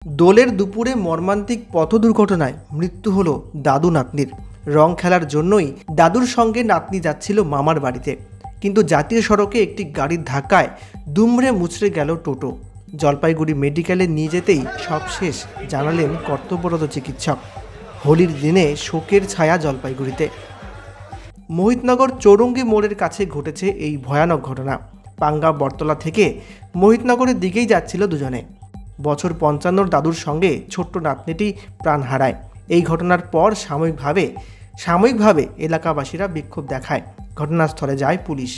দোলের দুপুরে মর্মান্তিক পথ দুর্ঘটনায় মৃত্যু হলো দাদু নাতনির। রং খেলার জন্যই দাদুর সঙ্গে নাতনি যাচ্ছিল মামার বাড়িতে, কিন্তু জাতীয় সড়কে একটি গাড়ির ধাক্কায় দুমড়ে মুচড়ে গেল টোটো। জলপাইগুড়ি মেডিকেলে নিয়ে যেতেই সব শেষ জানালেন কর্তব্যরত চিকিৎসক। হোলির দিনে শোকের ছায়া জলপাইগুড়িতে। মোহিতনগর চৌরঙ্গি মোড়ের কাছে ঘটেছে এই ভয়ানক ঘটনা। পাঙ্গা বটতলা থেকে মোহিতনগরের দিকেই যাচ্ছিল দুজনে। বছর 55 দাদুর সঙ্গে ছোট্ট নাতনিটি প্রাণ হারায়। এই ঘটনার পর সাময়িকভাবে এলাকাবাসীরা বিক্ষোভ দেখায়। ঘটনাস্থলে যায় পুলিশ।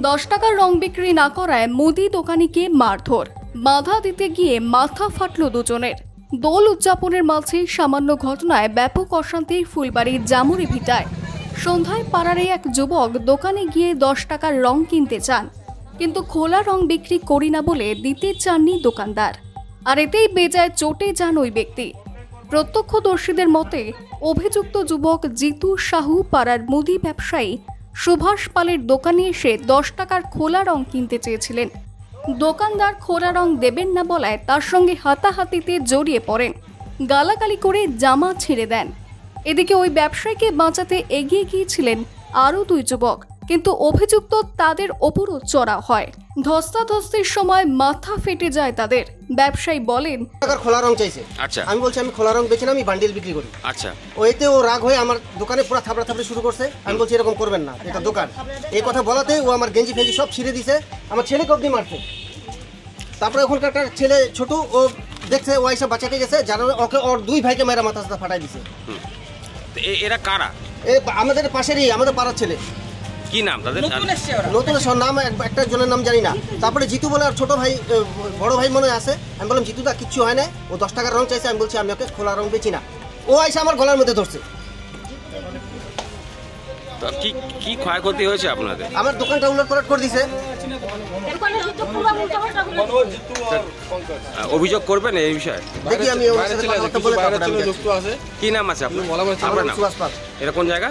10 টাকার রং বিক্রি না করায় মুদি দোকানিকে মারধর, বাধা দিতে গিয়ে মাথা ফাটল দুজনের। দোল উদযাপনের মাঝে সামান্য ঘটনায় ব্যাপক অশান্তি ফুলবাড়ির জামুরি ভিটায়। সন্ধ্যায় পাড়ার এক যুবক দোকানে গিয়ে 10 টাকার রং কিনতে চান, কিন্তু খোলা রং বিক্রি করি না বলে দিতে চাননি দোকানদার। আর এতেই বেজায় চটে যান ওই ব্যক্তি। প্রত্যক্ষদর্শীদের মতে অভিযুক্ত যুবক জিতু সাহু পাড়ার মুদি ব্যবসায়ী সুভাষ পালের দোকানে এসে 10 টাকার খোলা রং কিনতে চেয়েছিলেন। দোকানদার খোলা রং দেবেন না বলায় তার সঙ্গে হাতাহাতিতে জড়িয়ে পড়েন, গালাগালি করে জামা ছিঁড়ে দেন। এদিকে ওই ব্যবসায়ীকে বাঁচাতে এগিয়ে গিয়েছিলেন আরও 2 যুবক, কিন্তু অভিযুক্ত তাদের ওপরও চড়াও হয়। ধস্তাধস্তির সময় মাথা ফেটে যায় তাদের। ব্যবসায়ী বলেন, খোলা রং চাইছে। আচ্ছা, আমি বলছি আমি খোলা রং বেচি না, আমি বান্ডিল বিক্রি করি। আচ্ছা, ওইতে ও রাগ হয়ে আমার দোকানে পুরো থাপড়াথাপড়ি শুরু করছে। আমি বলছি এরকম করবেন না, এটা দোকান। এই কথা বলাতে ও আমার গেঞ্জি ফেঞ্জি সব ছিঁড়ে দিছে, আমার ছেলেকে অবধি মারছে। তারপরে ওখানকার একটা ছেলে ছোট, ও দেখছে ও এসে বাঁচাতে গেছে, যারা ওকে ওর 2 ভাইকে মেয়েরা মাথা সাথে ফাটাই দিছে। এরা কারা? আমাদের পাশেরই, আমাদের পাড়ার ছেলে। কি নাম তাদের? নতুন নাম, একটা জনের নাম জানি না। তারপরে জিতু বলে আর ছোট ভাই, বড় ভাই মনে আছে। আমি বললাম জিতু দা কিচ্ছু হয় না, ও 10 টাকার রং চাইছে। আমি বলছি আমি ওকে খোলা রং বেচি না। ও এসে আমার গলার মধ্যে ধরছে। কি ক্ষয়ক্ষতি হয়েছে আপনাদের? আমার দোকানটা উলটপালট করে দিছে। অভিযোগ করবেন এই বিষয়ে? দেখি আমি কি নাম আছে আপনার? এটা কোন জায়গা?